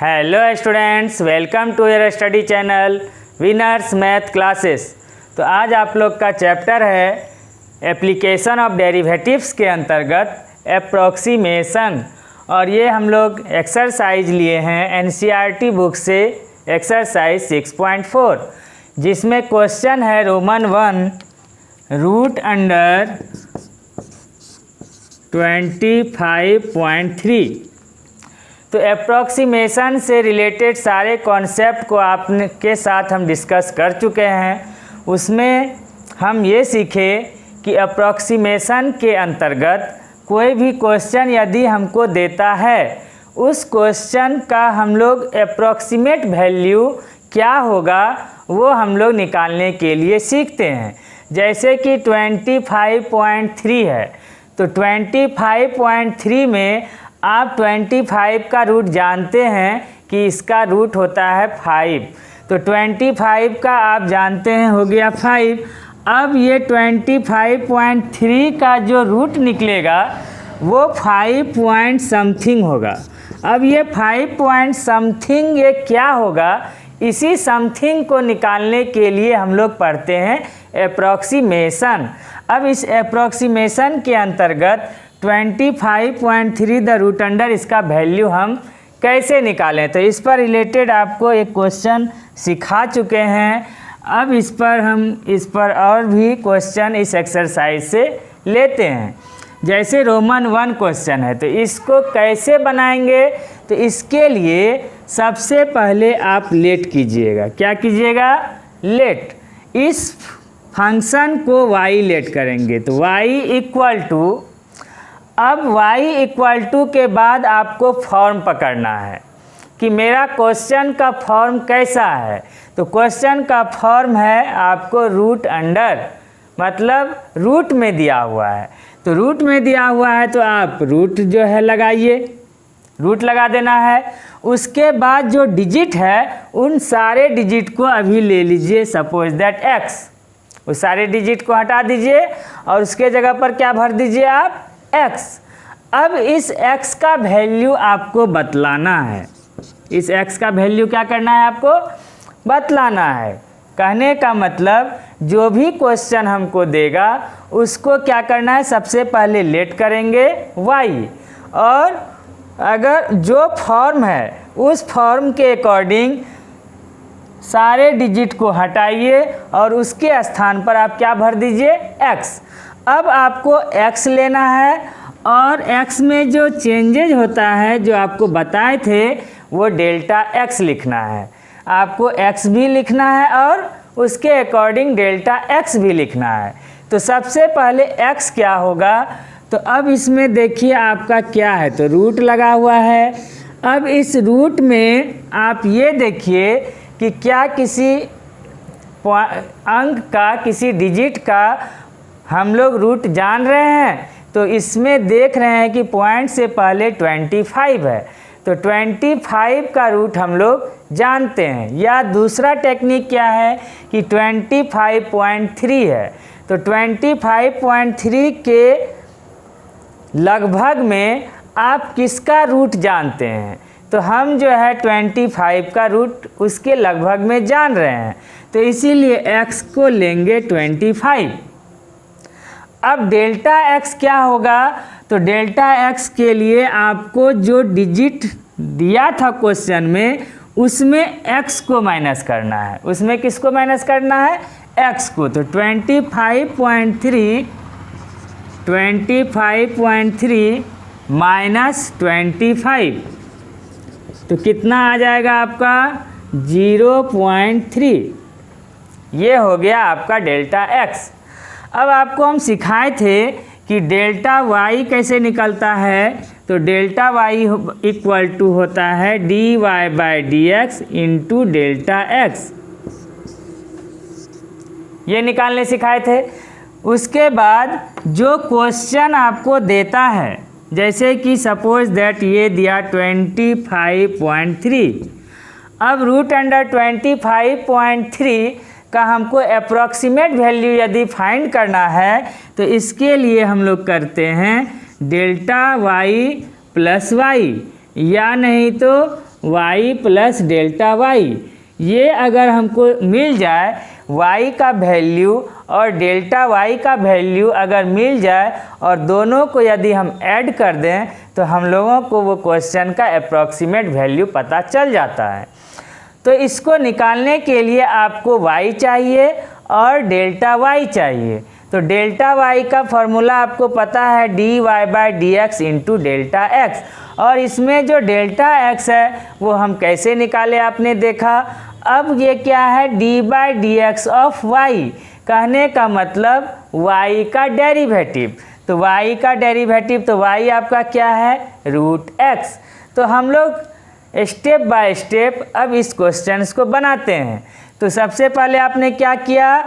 Hello students, welcome to your study channel winners math classes. तो आज आप लोग का चैप्टर है एप्लीकेशन ऑफ डेरिवेटिव्स के अंतर्गत अप्रॉक्सीमेशन, और ये हम लोग एक्सरसाइज लिए हैं एनसीईआरटी बुक से एक्सरसाइज 6.4, जिसमें क्वेश्चन है रोमन 1 रूट अंडर 25.3। तो अप्रॉक्सीमेशन से रिलेटेड सारे कॉन्सेप्ट को आपके साथ हम डिस्कस कर चुके हैं। उसमें हम ये सीखे कि अप्रॉक्सीमेशन के अंतर्गत कोई भी क्वेश्चन यदि हमको देता है, उस क्वेश्चन का हम लोग अप्रॉक्सीमेट वैल्यू क्या होगा वो हम लोग निकालने के लिए सीखते हैं। जैसे कि 25.3 है, तो 25.3 में आप 25 का रूट जानते हैं कि इसका रूट होता है 5, तो 25 का आप जानते हैं हो गया 5। अब ये 25.3 का जो रूट निकलेगा वो 5 पॉइंट समथिंग होगा। अब ये 5 पॉइंट समथिंग ये क्या होगा, इसी समथिंग को निकालने के लिए हम लोग पढ़ते हैं अप्रॉक्सीमेशन। अब इस अप्रॉक्सीमेशन के अंतर्गत 25.3 द रूट अंडर इसका वैल्यू हम कैसे निकालें, तो इस पर रिलेटेड आपको एक क्वेश्चन सिखा चुके हैं। अब इस पर और भी क्वेश्चन इस एक्सरसाइज से लेते हैं। जैसे रोमन 1 क्वेश्चन है, तो इसको कैसे बनाएंगे, तो इसके लिए सबसे पहले आप लेट कीजिएगा। क्या कीजिएगा? लेट। इस फंक्शन को y लेट करेंगे, तो y इक्वल टू, अब y इक्वल टू के बाद आपको फॉर्म पकड़ना है कि मेरा क्वेश्चन का फॉर्म कैसा है। तो क्वेश्चन का फॉर्म है आपको रूट अंडर, मतलब रूट में दिया हुआ है। तो रूट में दिया हुआ है तो आप रूट जो है लगाइए, रूट लगा देना है। उसके बाद जो डिजिट है उन सारे डिजिट को अभी ले लीजिए, सपोज दैट x, उस सारे डिजिट को हटा दीजिए और उसके जगह पर क्या भर दीजिए आप, x। अब इस x का वैल्यू आपको बतलाना है, इस x का वैल्यू क्या करना है, आपको बतलाना है। कहने का मतलब जो भी क्वेश्चन हमको देगा उसको क्या करना है, सबसे पहले लेट करेंगे y, और अगर जो फॉर्म है उस फॉर्म के अकॉर्डिंग सारे डिजिट को हटाइए और उसके स्थान पर आप क्या भर दीजिए, x। अब आपको x लेना है और x में जो चेंजेज होता है जो आपको बताए थे वो डेल्टा x लिखना है। आपको x भी लिखना है और उसके अकॉर्डिंग डेल्टा x भी लिखना है। तो सबसे पहले x क्या होगा, तो अब इसमें देखिए आपका क्या है, तो रूट लगा हुआ है। अब इस रूट में आप ये देखिए कि क्या किसी अंक का, किसी डिजिट का हम लोग रूट जान रहे हैं, तो इसमें देख रहे हैं कि पॉइंट से पहले 25 है, तो 25 का रूट हम लोग जानते हैं। या दूसरा टेक्निक क्या है कि 25.3 है, तो 25.3 के लगभग में आप किसका रूट जानते हैं, तो हम जो है 25 का रूट उसके लगभग में जान रहे हैं, तो इसीलिए x को लेंगे 25। अब डेल्टा x क्या होगा, तो डेल्टा x के लिए आपको जो डिजिट दिया था क्वेश्चन में उसमें x को माइनस करना है। उसमें किसको माइनस करना है, x को। तो 25.3 माइनस 25, तो कितना आ जाएगा आपका 0.3। ये हो गया आपका डेल्टा x। अब आपको हम सिखाए थे कि डेल्टा y कैसे निकलता है, तो डेल्टा y इक्वल टू होता है dy/dx इंटू डेल्टा x, ये निकालने सिखाए थे। उसके बाद जो क्वेश्चन आपको देता है, जैसे कि सपोज दैट ये दिया 25.3, अब रूट अंडर 25.3 का हमको अप्रॉक्सीमेट वैल्यू यदि फाइंड करना है, तो इसके लिए हम लोग करते हैं डेल्टा y प्लस y, या नहीं तो y प्लस डेल्टा y। ये अगर हमको मिल जाए y का वैल्यू और डेल्टा y का वैल्यू अगर मिल जाए और दोनों को यदि हम ऐड कर दें तो हम लोगों को वो क्वेश्चन का अप्रॉक्सीमेट वैल्यू पता चल जाता है। तो इसको निकालने के लिए आपको y चाहिए और डेल्टा y चाहिए। तो डेल्टा y का फॉर्मूला आपको पता है dy/dx इंटू डेल्टा x, और इसमें जो डेल्टा x है वो हम कैसे निकाले आपने देखा। अब ये क्या है d/dx ऑफ y, कहने का मतलब y का डेरिवेटिव। तो y का डेरिवेटिव तो y आपका क्या है √x। तो हम लोग स्टेप बाय स्टेप अब इस क्वेश्चंस को बनाते हैं। तो सबसे पहले आपने क्या किया,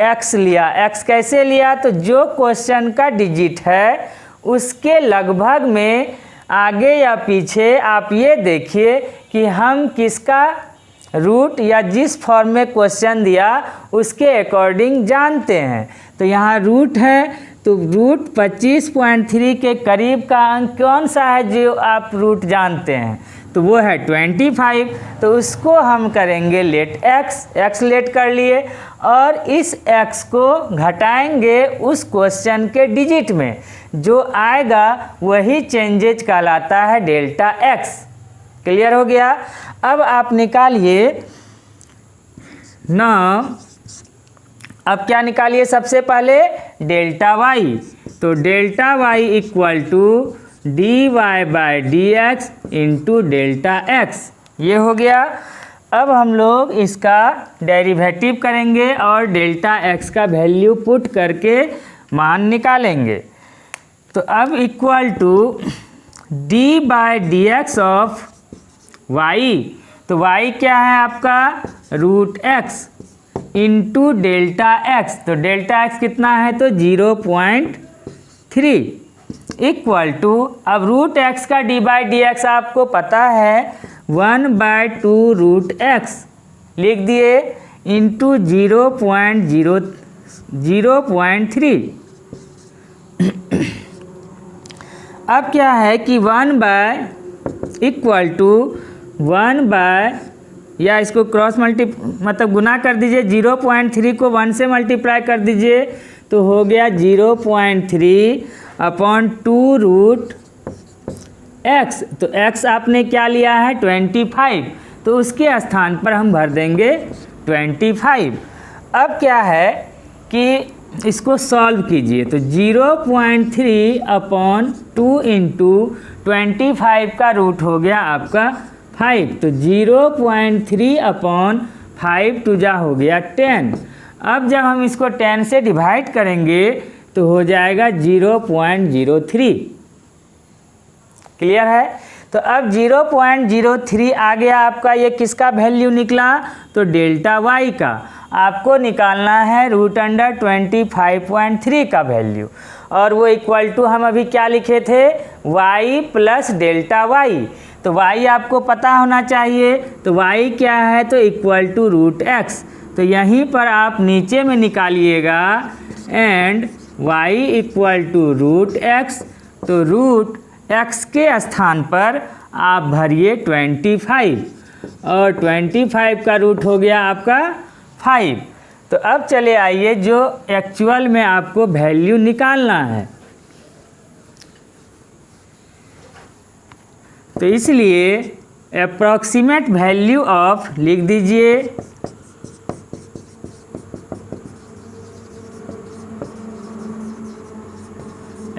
x लिया। x कैसे लिया, तो जो क्वेश्चन का डिजिट है उसके लगभग में आगे या पीछे आप ये देखिए कि हम किसका रूट या जिस फॉर्म में क्वेश्चन दिया उसके अकॉर्डिंग जानते हैं। तो यहाँ रूट है तो रूट 25.3 के करीब का अंक कौन सा है जो आप रूट जानते हैं, तो वो है 25। तो उसको हम करेंगे लेट x लेट कर लिए और इस x को घटाएंगे उस क्वेश्चन के डिजिट में, जो आएगा वही चेंजेज कहलाता है डेल्टा x। क्लियर हो गया। अब आप निकालिए ना, अब क्या निकालिए सबसे पहले डेल्टा y। तो delta y equal to dy/dx into delta x, ये हो गया। अब हम लोग इसका डेरिवेटिव करेंगे और डेल्टा x का वैल्यू पुट करके मान निकालेंगे। तो अब equal to d/dx of y, तो y क्या है आपका √x इंटू डेल्टा x। तो डेल्टा x कितना है तो 0.3 इक्वल टू, अब √x का d/dx आपको पता है 1/2 √x लिख दिए इंटू 0.3। अब क्या है कि 1/, या इसको क्रॉस मतलब गुना कर दीजिए, 0.3 को 1 से मल्टीप्लाई कर दीजिए तो हो गया 0.3/2 √x। तो x आपने क्या लिया है 25, तो उसके स्थान पर हम भर देंगे 25। अब क्या है कि इसको सॉल्व कीजिए, तो 0.3/2 इंटू 25 का रूट हो गया आपका 5। तो 0.3/5 टू जा हो गया 10। अब जब हम इसको 10 से डिवाइड करेंगे तो हो जाएगा 0.03। क्लियर है। तो अब 0.03 आ गया आपका, ये किसका वैल्यू निकला तो डेल्टा y का। आपको निकालना है √25.3 का वैल्यू, और वो इक्वल टू हम अभी क्या लिखे थे y प्लस डेल्टा y। तो y आपको पता होना चाहिए, तो y क्या है तो इक्वल टू √x। तो यहीं पर आप नीचे में निकालिएगा and y equal to √x। तो √x के स्थान पर आप भरिए 25, और 25 का रूट हो गया आपका 5। तो अब चले आइए जो एक्चुअल में आपको वैल्यू निकालना है। तो इसलिए अप्रॉक्सीमेट वैल्यू ऑफ लिख दीजिए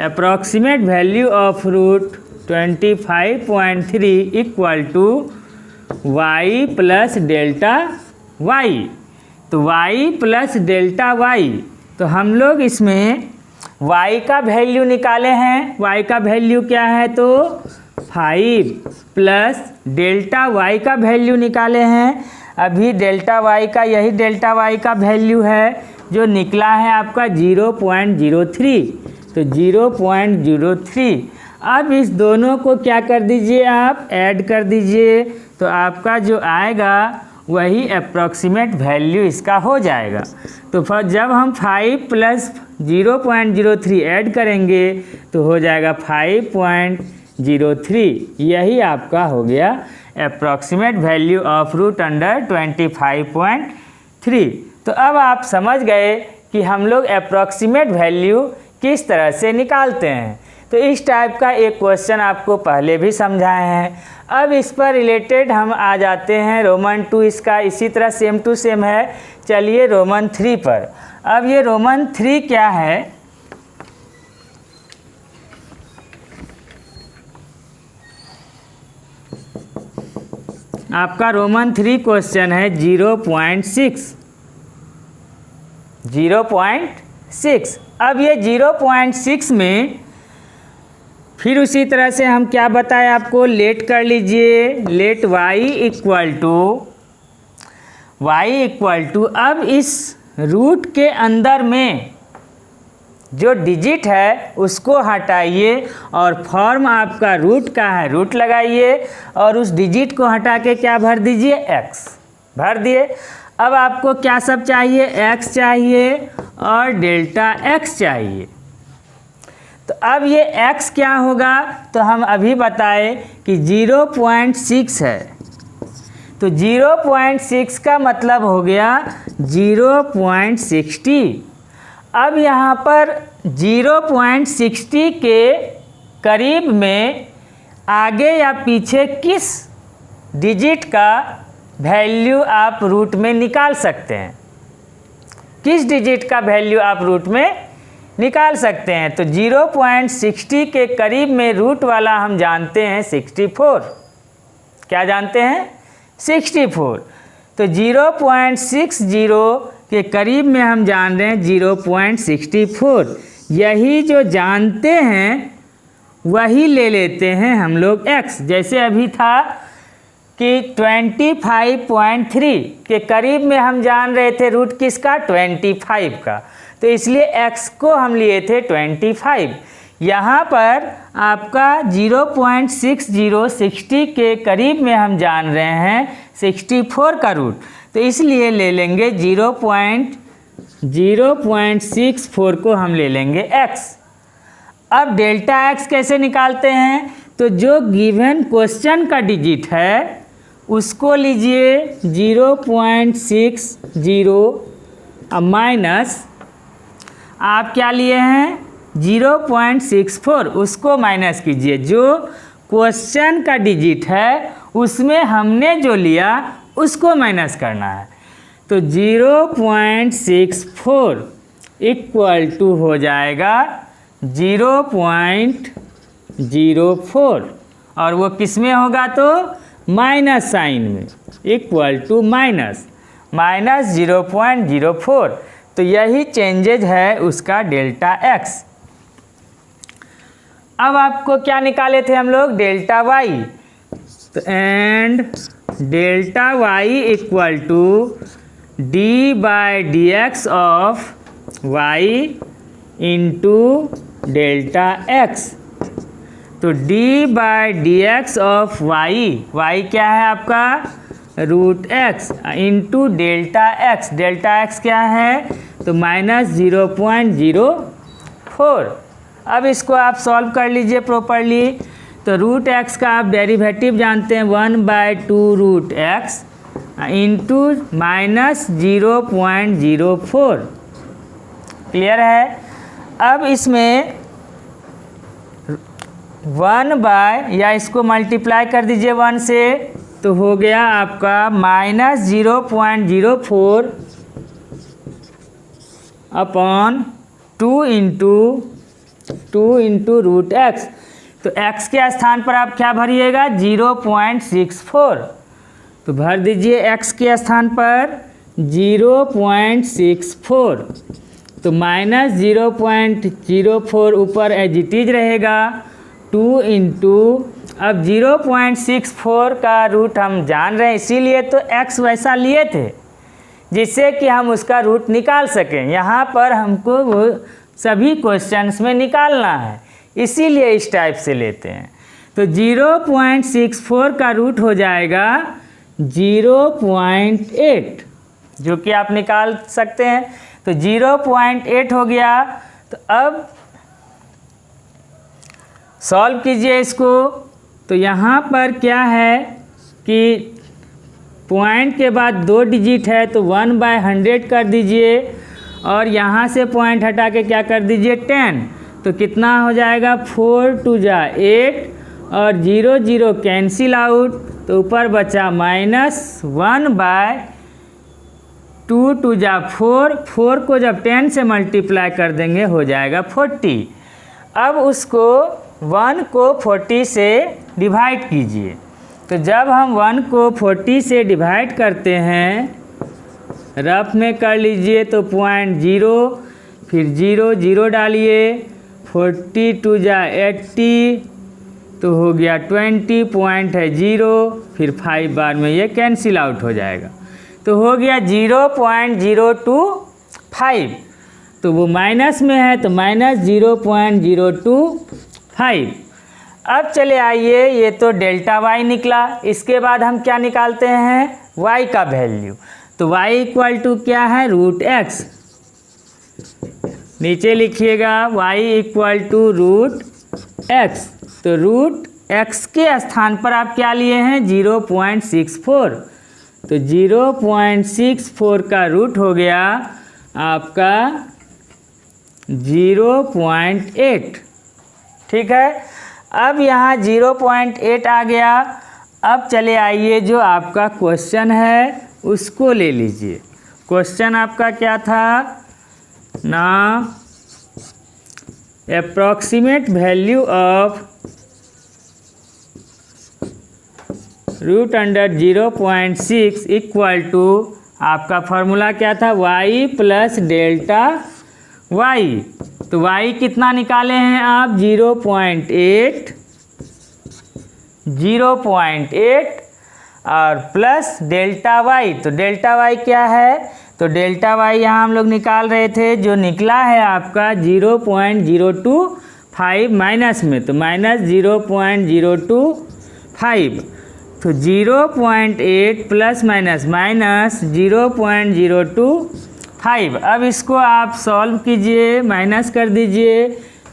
approximate value of √25.3 equal to y plus delta y। तो y प्लस डेल्टा y, तो हम लोग इसमें y का वैल्यू निकाले हैं। y का वैल्यू क्या है तो 5 प्लस डेल्टा y का वैल्यू निकाले हैं। अभी डेल्टा y का, यही डेल्टा y का वैल्यू है जो निकला है आपका 0.03। तो 0.03। अब इस दोनों को क्या कर दीजिए आप ऐड कर दीजिए, तो आपका जो आएगा वही अप्रॉक्सीमेट वैल्यू इसका हो जाएगा। तो जब हम 5 प्लस 0.03 ऐड करेंगे तो हो जाएगा 5.03। यही आपका हो गया approximate value of root under 25.3। तो अब आप समझ गए कि हम लोग अप्रॉक्सीमेट वैल्यू किस तरह से निकालते हैं। तो इस टाइप का एक क्वेश्चन आपको पहले भी समझाए हैं। अब इस पर रिलेटेड हम आ जाते हैं रोमन 2, इसका इसी तरह सेम टू सेम है। चलिए रोमन 3 पर। अब ये रोमन 3 क्या है, आपका रोमन 3 क्वेश्चन है 0.6। अब ये 0.6 में फिर उसी तरह से हम क्या बताएं आपको, लेट कर लीजिए, लेट y इक्वल टू अब इस रूट के अंदर में जो डिजिट है उसको हटाइए और फॉर्म आपका रूट का है, रूट लगाइए और उस डिजिट को हटा के क्या भर दीजिए, x भर दिए। अब आपको क्या सब चाहिए, x चाहिए और डेल्टा x चाहिए। तो अब ये x क्या होगा, तो हम अभी बताए कि 0.6 है। तो 0.6 का मतलब हो गया 0.60। अब यहाँ पर 0.60 के करीब में आगे या पीछे किस डिजिट का वैल्यू आप रूट में निकाल सकते हैं, किस डिजिट का वैल्यू आप रूट में निकाल सकते हैं। तो 0.60 के करीब में रूट वाला हम जानते हैं 64। क्या जानते हैं, 64। तो 0.60 के करीब में हम जान रहे हैं 0.64। यही जो जानते हैं वही ले लेते हैं हम लोग x। जैसे अभी था कि 25.3 के करीब में हम जान रहे थे रूट किसका, 25 का, तो इसलिए x को हम लिए थे 25। यहाँ पर आपका 0.60 के करीब में हम जान रहे हैं 64 का रूट, तो इसलिए ले लेंगे 0.64 को हम ले लेंगे x। अब डेल्टा x कैसे निकालते हैं, तो जो गिवन क्वेश्चन का डिजिट है उसको लीजिए 0.60 माइनस आप क्या लिए हैं 0.64, उसको माइनस कीजिए। जो क्वेश्चन का डिजिट है उसमें हमने जो लिया उसको माइनस करना है। तो 0.64 इक्वल टू हो जाएगा 0.04 और वो किस में होगा, तो माइनस साइन में, इक्वल टू माइनस 0.04। तो यही चेंजेज है उसका डेल्टा x। अब आपको क्या निकाले थे हम लोग, डेल्टा y। तो and delta y equal to d/dx of y into delta x। तो d/dx ऑफ y क्या है आपका, root x into delta x। Delta x क्या है, तो माइनस 0.04। अब इसको आप सॉल्व कर लीजिए प्रॉपरली। तो रूट x का आप डेरिवेटिव जानते हैं 1/2 root x into minus 0.04। Clear है। अब इसमें 1 या इसको मल्टीप्लाई कर दीजिए 1 से, तो हो गया आपका minus 0.04 upon 2 into root x। तो x के स्थान पर आप क्या भरिएगा, 0.64। तो भर दीजिए x के स्थान पर 0.64। तो माइनस 0.04 ऊपर एज इट इज रहेगा 2 इंटू, अब 0.64 का रूट हम जान रहे हैं, इसीलिए तो x वैसा लिए थे जिससे कि हम उसका रूट निकाल सकें। यहाँ पर हमको वो सभी क्वेश्चंस में निकालना है, इसीलिए इस टाइप से लेते हैं। तो 0.64 का रूट हो जाएगा 0.8, जो कि आप निकाल सकते हैं। तो 0.8 हो गया। तो अब सॉल्व कीजिए इसको। तो यहाँ पर क्या है, कि पॉइंट के बाद 2 डिजिट है तो 1/100 कर दीजिए और यहाँ से पॉइंट हटा के क्या कर दीजिए 10, तो कितना हो जाएगा 4 2 जा 8 और 0 0 कैंसिल आउट, तो ऊपर बचा -1/2 2 जा 4, 4 को जब 10 से मल्टीप्लाई कर देंगे हो जाएगा 40। अब उसको 1 को 40 से डिवाइड कीजिए, तो जब हम 1 को 40 से डिवाइड करते हैं, रफ में कर लीजिए तो 0.0 फिर 0 0 डालिए, 40 2 जा 80 तो हो गया 20, पॉइंट है 0, फिर 5 बार में ये कैंसिल आउट हो जाएगा, तो हो गया 0.025, तो वो माइनस में है तो -0.025। अब चले आइए, ये तो डेल्टा वाई निकला, इसके बाद हम क्या निकालते हैं y का वैल्यू, तो y इक्वल टू क्या है √x, नीचे लिखिएगा y इक्वल टू √x, तो √x के स्थान पर आप क्या लिए हैं 0.64, तो 0.64 का रूट हो गया आपका 0.8, ठीक है। अब यहाँ 0.8 आ गया। अब चले आइए जो आपका क्वेश्चन है उसको ले लीजिए। क्वेश्चन आपका क्या था ना, approximate value of √0.6 equal to, आपका फॉर्मूला क्या था y प्लस डेल्टा y, तो y कितना निकाले हैं आप 0.8 और प्लस डेल्टा y, तो डेल्टा y क्या है, तो डेल्टा y यहाँ हम लोग निकाल रहे थे, जो निकला है आपका 0.025 माइनस में, तो -0.025, तो 0.8 प्लस माइनस -0.025। अब इसको आप सॉल्व कीजिए, माइनस कर दीजिए,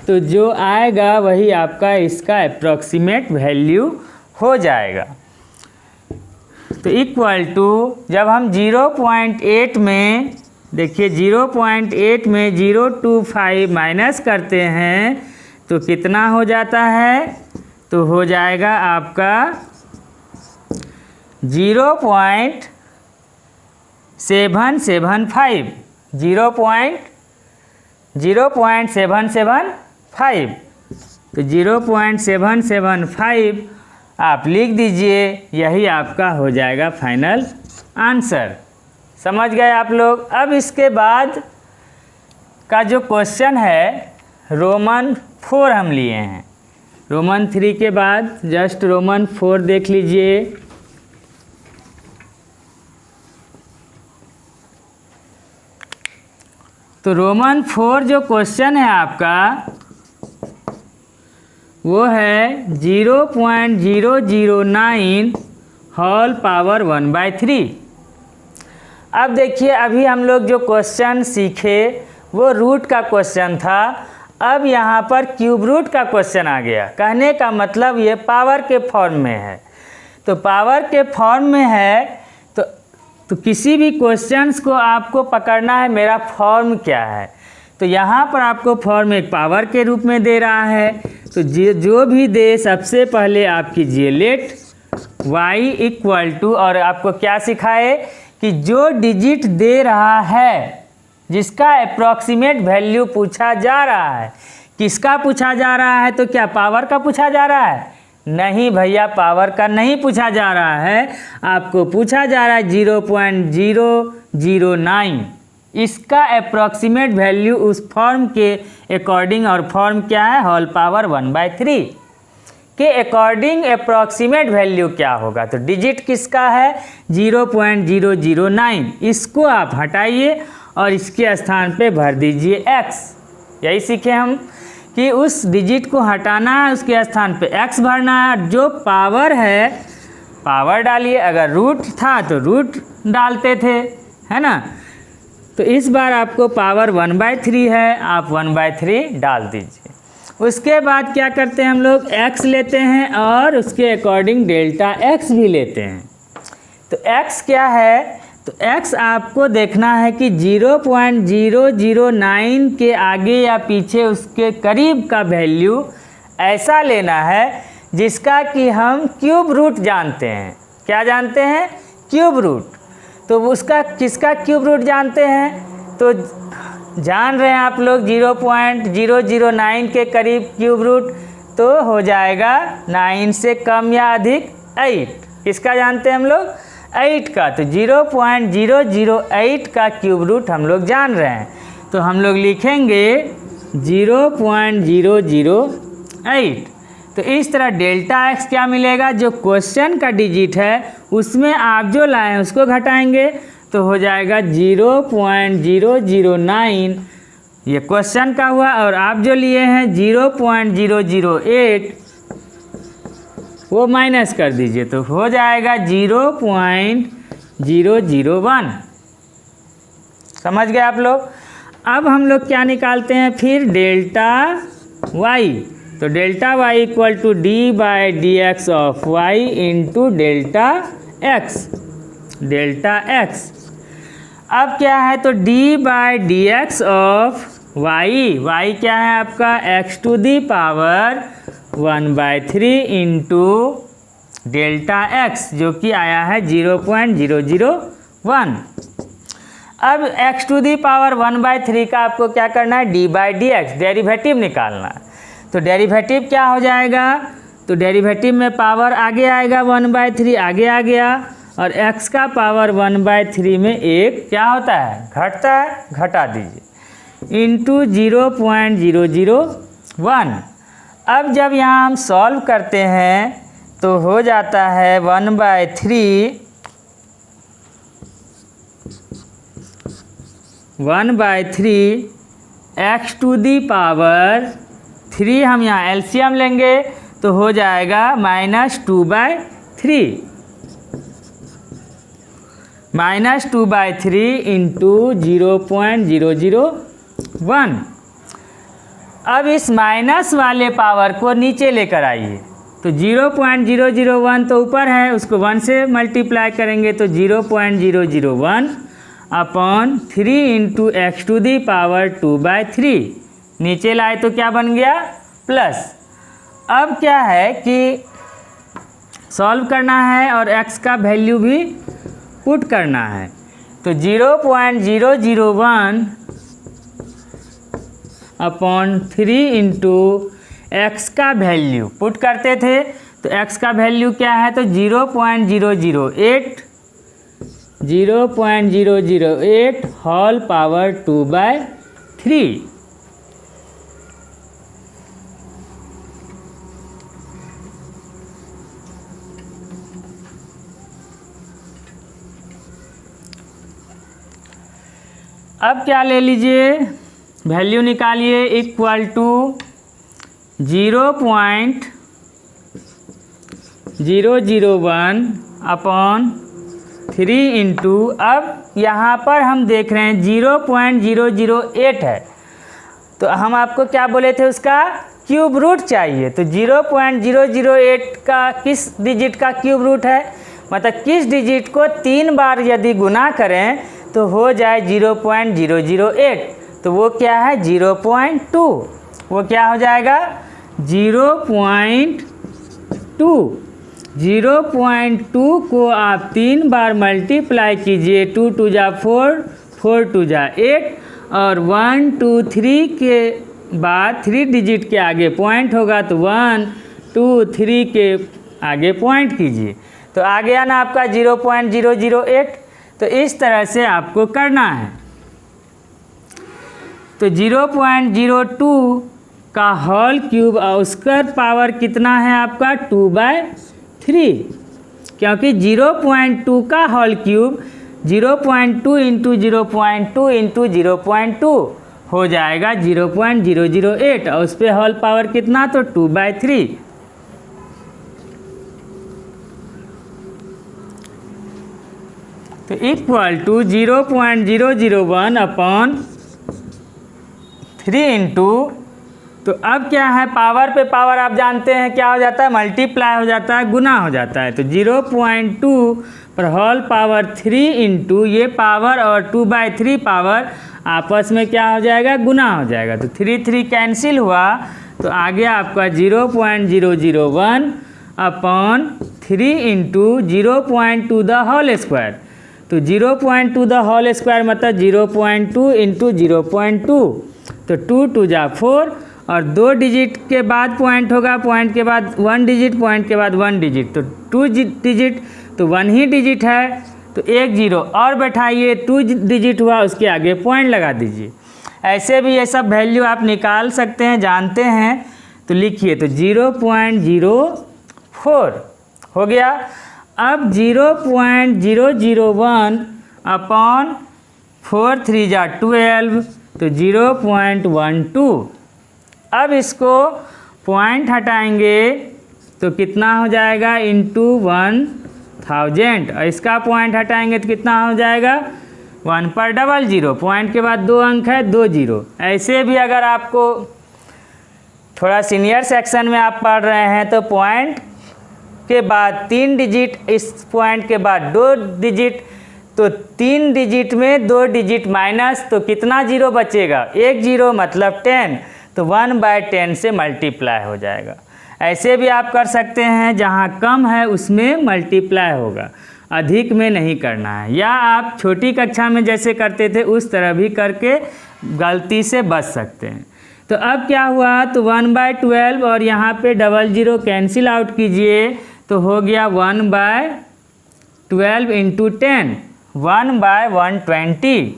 तो जो आएगा वही आपका इसका अप्रॉक्सीमेट वैल्यू हो जाएगा। तो इक्वल टू, जब हम 0.8 में देखिए 0.8 में 025 माइनस करते हैं तो कितना हो जाता है, तो हो जाएगा आपका 0.775, 0.775, तो 0.775 आप लिख दीजिए, यही आपका हो जाएगा फाइनल आंसर। समझ गए आप लोग। अब इसके बाद का जो क्वेश्चन है रोमन 4 हम लिए हैं, रोमन 3 के बाद जस्ट रोमन 4 देख लीजिए। तो रोमन 4 जो क्वेश्चन है आपका वो है 0.009 होल पावर 1/3। अब देखिए, अभी हम लोग जो क्वेश्चन सीखे वो रूट का क्वेश्चन था, अब यहाँ पर क्यूब रूट का क्वेश्चन आ गया। कहने का मतलब ये पावर के फॉर्म में है, तो पावर के फॉर्म में है तो किसी भी क्वेश्चंस को आपको पकड़ना है मेरा फॉर्म क्या है। तो यहाँ पर आपको फॉर्म एक पावर के रूप में दे रहा है, तो जो भी दे सबसे पहले आप कीजिए लेट y इक्वल टू, और आपको क्या सिखाए कि जो डिजिट दे रहा है जिसका अप्रॉक्सीमेट वैल्यू पूछा जा रहा है, किसका पूछा जा रहा है, तो क्या पावर का पूछा जा रहा है? नहीं भैया, पावर का नहीं पूछा जा रहा है, आपको पूछा जा रहा है 0.009। इसका अप्रॉक्सीमेट वैल्यू उस फॉर्म के अकॉर्डिंग, और फॉर्म क्या है होल पावर 1/3 के अकॉर्डिंग अप्रॉक्सीमेट वैल्यू क्या होगा। तो डिजिट किसका है 0.009, इसको आप हटाइए और इसके स्थान पे भर दीजिए x। यही सीखे हम कि उस डिजिट को हटाना है, उसके स्थान पे x भरना है, जो पावर है पावर डालिए, अगर रूट था तो रूट डालते थे, है ना। तो इस बार आपको पावर 1/3 है, आप 1/3 डाल दीजिए। उसके बाद क्या करते हैं हम लोग, x लेते हैं और उसके अकॉर्डिंग डेल्टा x भी लेते हैं। तो x क्या है, तो x आपको देखना है कि 0.009 के आगे या पीछे उसके करीब का वैल्यू ऐसा लेना है जिसका कि हम क्यूब रूट जानते हैं। क्या जानते हैं, क्यूब रूट। तो उसका किसका क्यूब रूट जानते हैं, तो जान रहे हैं आप लोग 0.009 के करीब क्यूब रूट, तो हो जाएगा 9 से कम या अधिक 8। किसका जानते हैं हम लोग, 8 का। तो 0.008 का क्यूब रूट हम लोग जान रहे हैं, तो हम लोग लिखेंगे 0.008। तो इस तरह डेल्टा x क्या मिलेगा, जो क्वेश्चन का डिजिट है उसमें आप जो लाए हैं उसको घटाएंगे तो हो जाएगा 0.009, ये क्वेश्चन का हुआ, और आप जो लिए हैं 0.008 वो माइनस कर दीजिए तो हो जाएगा 0.001। समझ गए आप लोग। अब हम लोग क्या निकालते हैं फिर, डेल्टा y। तो delta y equal to d/dx of y into delta x। अब क्या है, तो d/dx ऑफ y क्या है आपका x⁴ 1/3 इंटू डेल्टा x, जो कि आया है 0.001। अब x⁴ 1/3 का आपको क्या करना है, d/dx डेरिवेटिव निकालना है। तो डेरिवेटिव क्या हो जाएगा, तो डेरिवेटिव में पावर आगे आएगा 1/3 आगे आ गया, और x का पावर 1/3 में एक क्या होता है, घटता है, घटा दीजिए, इंटू 0.001। अब जब यहाँ हम सॉल्व करते हैं तो हो जाता है 1/3 x⁴ 3, हम यहाँ एलसीएम लेंगे तो हो जाएगा -2/3 इंटू 0.001। अब इस माइनस वाले पावर को नीचे लेकर आइए, तो 0.001 तो ऊपर है, उसको 1 से मल्टीप्लाई करेंगे तो 0.001 अपॉन 3 इंटू x⁴ 2/3, नीचे लाए तो क्या बन गया, प्लस। अब क्या है कि सॉल्व करना है और x का वैल्यू भी पुट करना है, तो 0.001 अपॉन 3 इंटू x का वैल्यू पुट करते थे, तो x का वैल्यू क्या है, तो 0.008 होल पावर 2/3। अब क्या ले लीजिए, वैल्यू निकालिए, इक्वल टू 0.001 अपॉन 3 इंटू, अब यहाँ पर हम देख रहे हैं 0.008 है, तो हम आपको क्या बोले थे, उसका क्यूब रूट चाहिए। तो 0.008 का किस डिजिट का क्यूब रूट है, मतलब किस डिजिट को 3 बार यदि गुना करें तो हो जाए 0.008, तो वो क्या है 0.2, वो क्या हो जाएगा 0.2। 0.2 को आप 3 बार मल्टीप्लाई कीजिए, 2 2 जा 4, 4 2 जा 8, और 1 2 3 के बाद 3 डिजिट के आगे पॉइंट होगा, तो 1 2 3 के आगे पॉइंट कीजिए, तो आ गया ना आपका 0.008। तो इस तरह से आपको करना है। तो 0.02 का होल क्यूब और उसका पावर कितना है आपका 2/3, क्योंकि 0.2 का होल क्यूब 0.2 इंटू 0.2 इंटू 0.2 हो जाएगा 0.008, और उस पर होल पावर कितना, तो 2/3। तो इक्वल टू 0.001 अपॉन 3 इंटू तो अब क्या है, पावर पे पावर आप जानते हैं क्या हो जाता है, मल्टीप्लाई हो जाता है, गुना हो जाता है। तो 0.2 पर होल पावर 3 इंटू ये पावर और 2/3 पावर आपस में क्या हो जाएगा, गुना हो जाएगा। तो 3 कैंसिल हुआ, तो आ गया आपका 0.001 upon 3 into 0.2 the whole square. तो 0.2 द होल स्क्वायर मतलब 0.2 इंटू 0.2, तो 2 2 जा 4 और 2 डिजिट के बाद पॉइंट होगा, पॉइंट के बाद 1 डिजिट, पॉइंट के बाद 1 डिजिट, तो 2 डिजिट, तो 1 ही डिजिट है, तो 1 0 और बैठाइए, 2 डिजिट हुआ, उसके आगे पॉइंट लगा दीजिए। ऐसे भी ये सब वैल्यू आप निकाल सकते हैं, जानते हैं, तो लिखिए। तो 0.04 हो गया। अब 0.001 अपॉन 4 3 जा 12, तो 0.12। अब इसको पॉइंट हटाएंगे तो कितना हो जाएगा, इंटू 1000, और इसका पॉइंट हटाएंगे तो कितना हो जाएगा, 1 पर डबल 0, पॉइंट के बाद 2 अंक है, 2 0। ऐसे भी अगर आपको थोड़ा सीनियर सेक्शन में आप पढ़ रहे हैं तो पॉइंट के बाद 3 डिजिट, इस पॉइंट के बाद 2 डिजिट, तो 3 डिजिट में 2 डिजिट माइनस, तो कितना 0 बचेगा, 1 0 मतलब 10, तो 1/10 से मल्टीप्लाई हो जाएगा। ऐसे भी आप कर सकते हैं, जहाँ कम है उसमें मल्टीप्लाई होगा, अधिक में नहीं करना है। या आप छोटी कक्षा में जैसे करते थे उस तरह भी करके गलती से बच सकते हैं। तो अब क्या हुआ, तो 1/12 और यहाँ पे 00 कैंसिल आउट कीजिए, तो हो गया 1/12 इंटू 10, 1/120,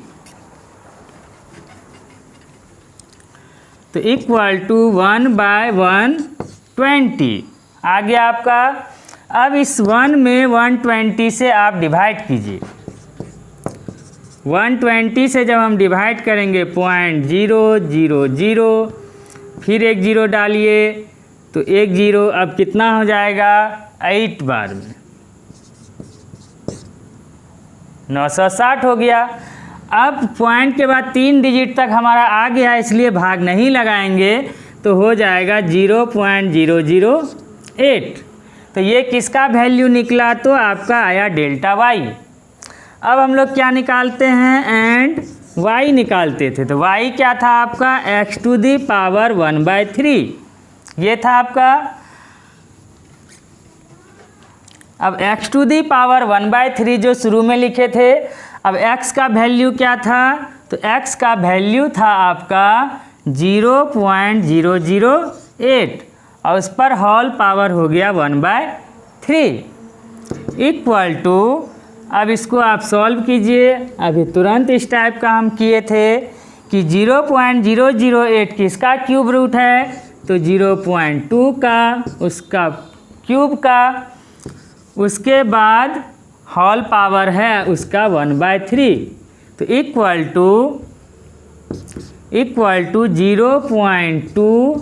तो इक्वल टू 1/120 आ गया आपका। अब इस 1 में 120 से आप डिवाइड कीजिए। 120 से जब हम डिवाइड करेंगे 0.000, फिर 1 0 डालिए, तो 1 0 अब कितना हो जाएगा, 8 बार में 960 हो गया। अब पॉइंट के बाद 3 डिजिट तक हमारा आ गया, इसलिए भाग नहीं लगाएंगे, तो हो जाएगा 0.008। तो ये किसका वैल्यू निकला, तो आपका आया डेल्टा वाई। अब हम लोग क्या निकालते हैं, एंड वाई निकालते थे। तो वाई क्या था आपका, x⁴ 1/3, ये था आपका। अब x⁴ 1/3 जो शुरू में लिखे थे, अब x का वैल्यू क्या था, तो x का वैल्यू था आपका 0.008 और उस पर होल पावर हो गया 1/3 इक्वल टू। अब इसको आप सॉल्व कीजिए। अभी तुरंत इस टाइप का हम किए थे कि 0.008 किसका क्यूब रूट है, तो 0.2 का, उसका क्यूब का, उसके बाद होल पावर है उसका 1/3, तो इक्वल टू 0.2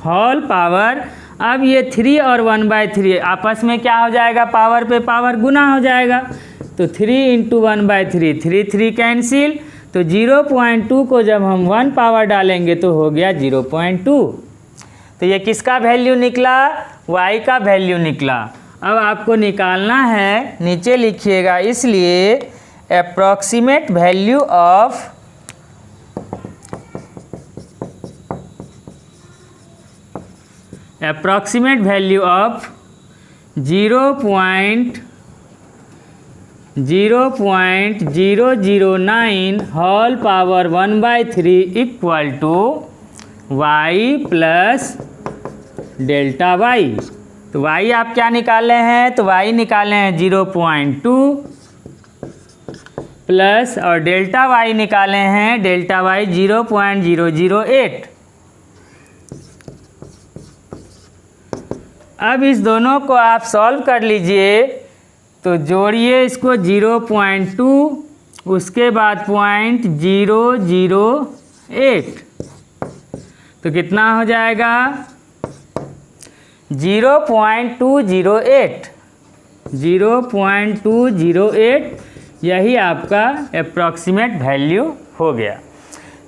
होल पावर। अब ये 3 और 1/3 आपस में क्या हो जाएगा, पावर पे पावर गुना हो जाएगा, तो 3 इंटू 1/3, 3 कैंसिल, तो 0.2 को जब हम 1 पावर डालेंगे तो हो गया 0.2। तो ये किसका वैल्यू निकला, y का वैल्यू निकला। अब आपको निकालना है, नीचे लिखिएगा, इसलिए approximate value of approximate value of 0.009 whole power 1/3 equal to y plus delta y. तो y आप क्या निकाले हैं, तो y निकाले हैं 0.2 प्लस और डेल्टा y निकाले हैं, डेल्टा y 0.008। अब इस दोनों को आप सॉल्व कर लीजिए, तो जोड़िए इसको 0.2 उसके बाद 0.008, तो कितना हो जाएगा 0.208। 0.208 यही आपका अप्रॉक्सीमेट वैल्यू हो गया।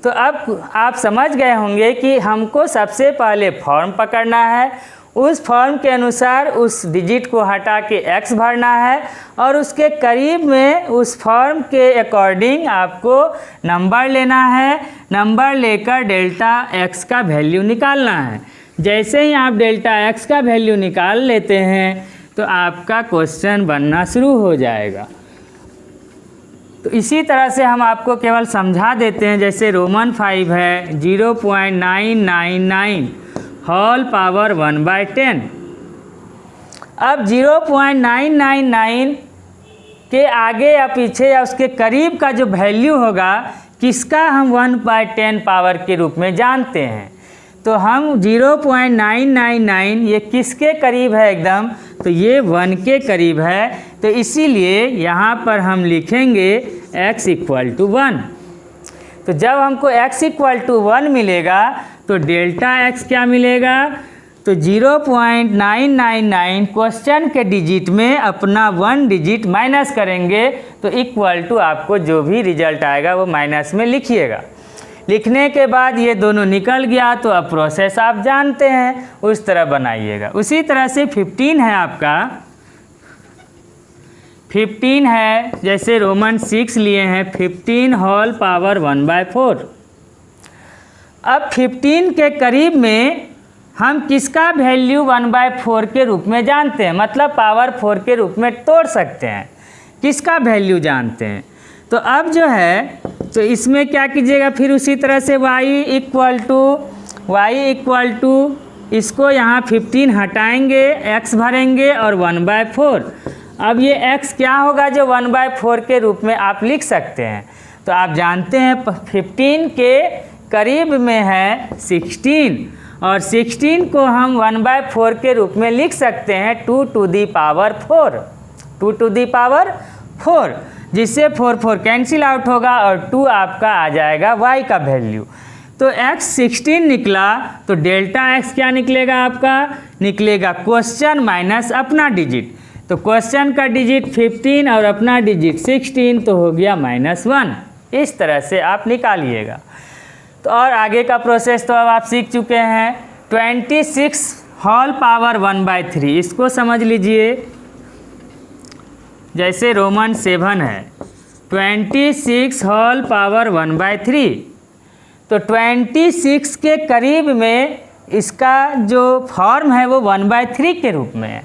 तो तो अब आप समझ गए होंगे कि हमको सबसे पहले फॉर्म पकड़ना है, उस फॉर्म के अनुसार उस डिजिट को हटा के x भरना है और उसके करीब में उस फॉर्म के अकॉर्डिंग आपको नंबर लेना है। नंबर लेकर डेल्टा x का वैल्यू निकालना है। जैसे ही आप डेल्टा x का वैल्यू निकाल लेते हैं तो आपका क्वेश्चन बनना शुरू हो जाएगा। तो इसी तरह से हम आपको केवल समझा देते हैं। जैसे रोमन 5 है 0.999 होल पावर 1/10। अब 0.999 के आगे या पीछे या उसके करीब का जो वैल्यू होगा किसका हम 1/10 पावर के रूप में जानते हैं। तो हम 0.999 ये किसके करीब है एकदम, तो ये 1 के करीब है। तो इसीलिए यहाँ पर हम लिखेंगे x = 1। तो जब हमको x = 1 मिलेगा तो डेल्टा x क्या मिलेगा, तो 0.999 क्वेश्चन के डिजिट में अपना 1 डिजिट माइनस करेंगे तो इक्वल टू आपको जो भी रिजल्ट आएगा वो माइनस में लिखिएगा। लिखने के बाद ये दोनों निकल गया तो अब प्रोसेस आप जानते हैं, उस तरह बनाइएगा। उसी तरह से 15 है आपका, 15 है जैसे रोमन 6 लिए हैं 15 होल पावर 1/4। अब 15 के करीब में हम किसका वैल्यू 1/4 के रूप में जानते हैं, मतलब पावर 4 के रूप में तोड़ सकते हैं, किसका वैल्यू जानते हैं। तो अब जो है तो इसमें क्या कीजिएगा, फिर उसी तरह से y इक्वल टू इसको यहाँ 15 हटाएंगे, x भरेंगे और 1/4। अब ये x क्या होगा जो 1/4 के रूप में आप लिख सकते हैं। तो आप जानते हैं 15 के करीब में है 16 और 16 को हम 1/4 के रूप में लिख सकते हैं 2 to the power 4, 2 to the power 4, जिससे 4 कैंसिल आउट होगा और 2 आपका आ जाएगा y का वैल्यू। तो x 16 निकला तो डेल्टा x क्या निकलेगा, आपका निकलेगा क्वेश्चन माइनस अपना डिजिट। तो क्वेश्चन का डिजिट 15 और अपना डिजिट 16 तो हो गया -1। इस तरह से आप निकालिएगा। तो और आगे का प्रोसेस तो अब आप सीख चुके हैं। 26 होल पावर 1/3 इसको समझ लीजिए। जैसे रोमन 7 है 26 होल पावर 1/3। तो 26 के करीब में इसका जो फॉर्म है वो 1/3 के रूप में है।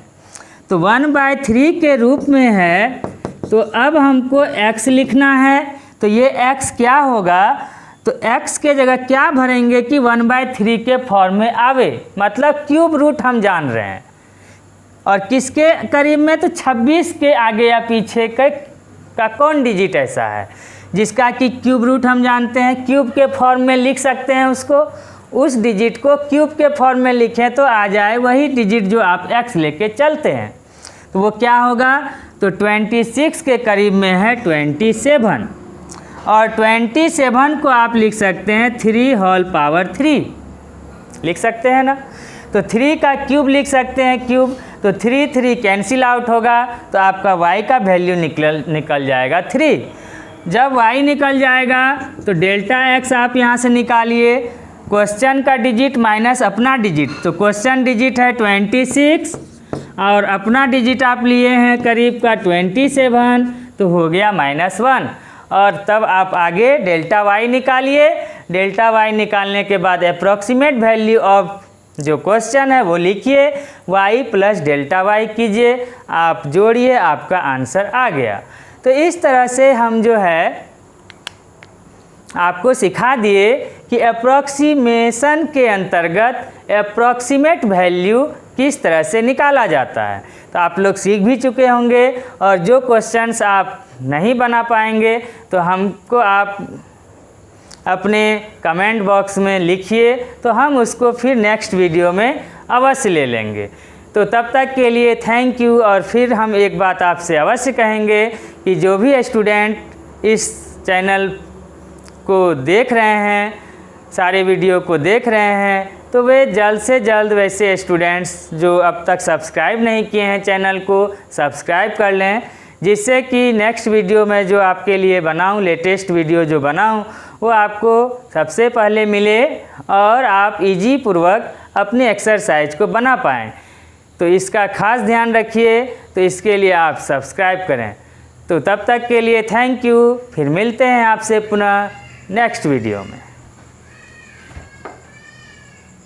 तो 1/3 के रूप में है तो अब हमको x लिखना है। तो ये x क्या होगा, तो x के जगह क्या भरेंगे कि 1/3 के फॉर्म में आवे, मतलब क्यूब रूट हम जान रहे हैं। और किसके करीब में, तो 26 के आगे या पीछे का कौन डिजिट ऐसा है जिसका कि क्यूब रूट हम जानते हैं, क्यूब के फॉर्म में लिख सकते हैं उसको। उस डिजिट को क्यूब के फॉर्म में लिखें तो आ जाए वही डिजिट जो आप x लेके चलते हैं। तो वो क्या होगा, तो 26 के करीब में है 27 और 27 को आप लिख सकते हैं 3 होल पावर 3 लिख सकते हैं ना। तो 3 का क्यूब लिख सकते हैं क्यूब, तो 3 कैंसिल आउट होगा तो आपका y का वैल्यू निकल जाएगा 3। जब y निकल जाएगा तो डेल्टा x आप यहाँ से निकालिए, क्वेश्चन का डिजिट माइनस अपना डिजिट। तो क्वेश्चन डिजिट है 26 और अपना डिजिट आप लिए हैं करीब का 27 तो हो गया -1। और तब आप आगे डेल्टा y निकालिए। डेल्टा y निकालने के बाद अप्रॉक्सीमेट वैल्यू ऑफ जो क्वेश्चन है वो लिखिए, y प्लस डेल्टा y कीजिए, आप जोड़िए, आपका आंसर आ गया। तो इस तरह से हम जो है आपको सिखा दिए कि अप्रॉक्सीमेशन के अंतर्गत अप्रॉक्सीमेट वैल्यू किस तरह से निकाला जाता है। तो आप लोग सीख भी चुके होंगे और जो क्वेश्चंस आप नहीं बना पाएंगे तो हमको आप अपने कमेंट बॉक्स में लिखिए तो हम उसको फिर नेक्स्ट वीडियो में अवश्य ले लेंगे। तो तब तक के लिए थैंक यू। और फिर हम एक बात आपसे अवश्य कहेंगे कि जो भी स्टूडेंट इस चैनल को देख रहे हैं, सारे वीडियो को देख रहे हैं, तो वे जल्द से जल्द वैसे स्टूडेंट्स जो अब तक सब्सक्राइब नहीं किए हैं चैनल को सब्सक्राइब कर लें, जिससे कि नेक्स्ट वीडियो में जो आपके लिए बनाऊं, लेटेस्ट वीडियो जो बनाऊं, वो आपको सबसे पहले मिले और आप इजी पूर्वक अपनी एक्सरसाइज को बना पाएँ। तो इसका खास ध्यान रखिए, तो इसके लिए आप सब्सक्राइब करें। तो तब तक के लिए थैंक यू। फिर मिलते हैं आपसे पुनः नेक्स्ट वीडियो में।